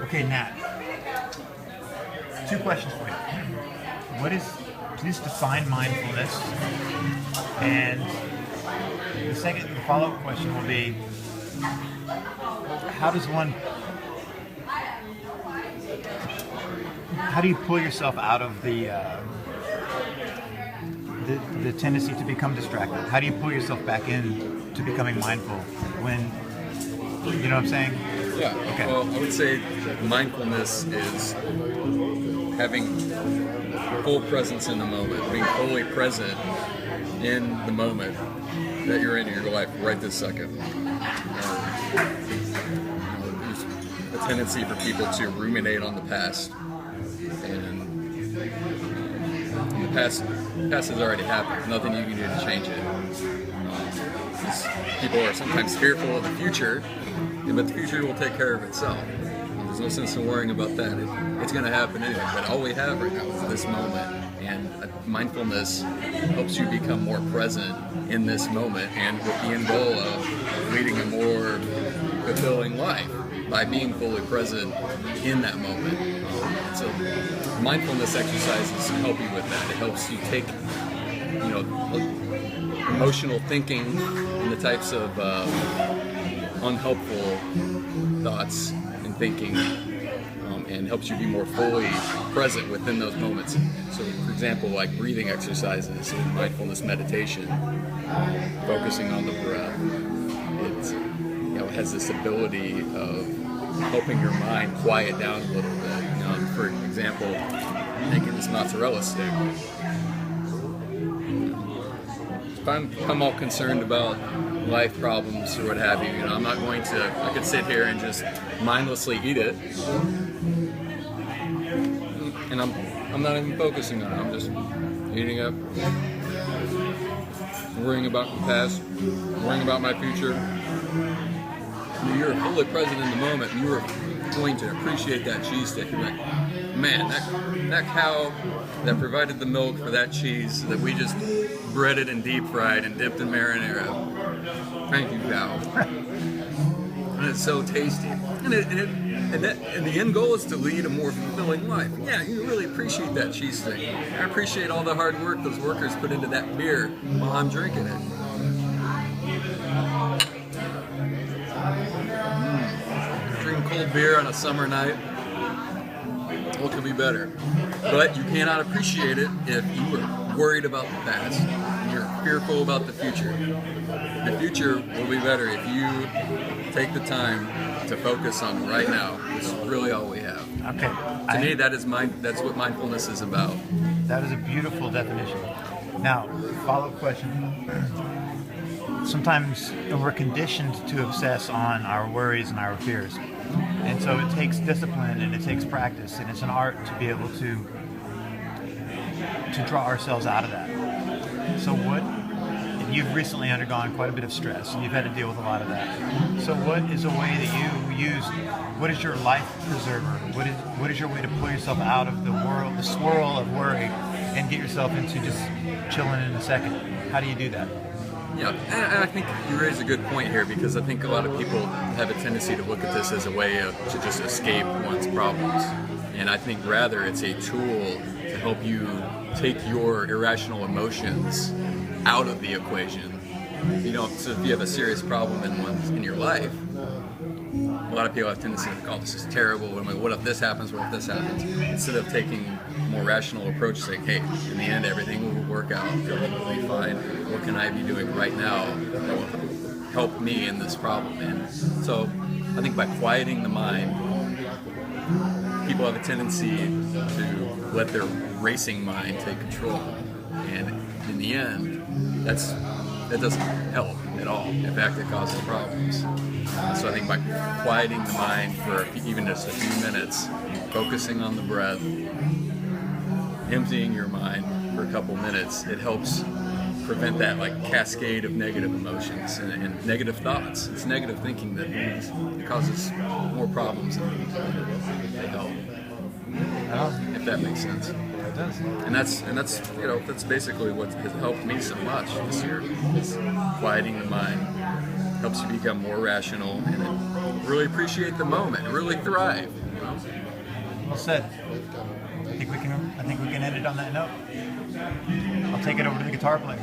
Okay, Nat. Two questions for you. Please define mindfulness. And the follow-up question will be, how do you pull yourself out of the tendency to become distracted? How do you pull yourself back in to becoming mindful when, you know what I'm saying? Yeah. Okay. Well, I would say mindfulness is having full presence in the moment, being fully present in the moment that you're in your life right this second. There's a tendency for people to ruminate on the past, and the past has already happened. Nothing you can do to change it. People are sometimes fearful of the future, but the future will take care of itself. There's no sense in worrying about that. It's going to happen anyway. But all we have right now is this moment. And mindfulness helps you become more present in this moment, and with the end goal of leading a more fulfilling life by being fully present in that moment. So mindfulness exercises help you with that. It helps you take, emotional thinking and the types of unhelpful thoughts and thinking, and helps you be more fully present within those moments. So, for example, like breathing exercises and mindfulness meditation, focusing on the breath, it has this ability of helping your mind quiet down a little bit. For example, making this mozzarella stick. If I'm all concerned about life problems or what have you, I'm not going to, I could sit here and just mindlessly eat it, and I'm not even focusing on it. I'm just eating up, worrying about the past, worrying about my future. You're fully present in the moment, and you're going to appreciate that cheese stick. You're like, man, that cow that provided the milk for that cheese that we just breaded and deep fried and dipped in marinara. Thank you, cow. And it's so tasty. And the end goal is to lead a more fulfilling life. Yeah, you really appreciate that cheese stick. I appreciate all the hard work those workers put into that beer while I'm drinking it. Drinking cold beer on a summer night. What could be better? But you cannot appreciate it if you are worried about the past and you're fearful about the future. The future will be better if you take the time to focus on right now. It's really all we have. Okay. To me, that's what mindfulness is about. That is a beautiful definition. Now, follow-up question. Sometimes we're conditioned to obsess on our worries and our fears. And so it takes discipline and it takes practice, and it's an art to be able to draw ourselves out of that. So and you've recently undergone quite a bit of stress, and you've had to deal with a lot of that. So what is a way that you use, what is your life preserver? What is your way to pull yourself out of the swirl of worry, and get yourself into just chilling in a second? How do you do that? Yeah, and I think you raise a good point here, because I think a lot of people have a tendency to look at this as a way to just escape one's problems. And I think rather it's a tool to help you take your irrational emotions out of the equation. So if you have a serious problem in your life, a lot of people have a tendency to call this is terrible. What if this happens? What if this happens? Instead of taking a more rational approach, saying, hey, in the end, everything will work out. Everything will be fine. What can I be doing right now that will help me in this problem? And so I think by quieting the mind, people have a tendency to let their racing mind take control. And in the end, that doesn't help at all. In fact, it causes problems. So I think by quieting the mind for even just a few minutes, focusing on the breath, emptying your mind for a couple minutes, it helps prevent that cascade of negative emotions and negative thoughts. It's negative thinking that it causes more problems than they help. If that makes sense. It does. And that's basically what has helped me so much this year. Is quieting the mind, helps you become more rational and then really appreciate the moment, really thrive. You know? Well said. I think we can end it on that note. I'll take it over to the guitar player.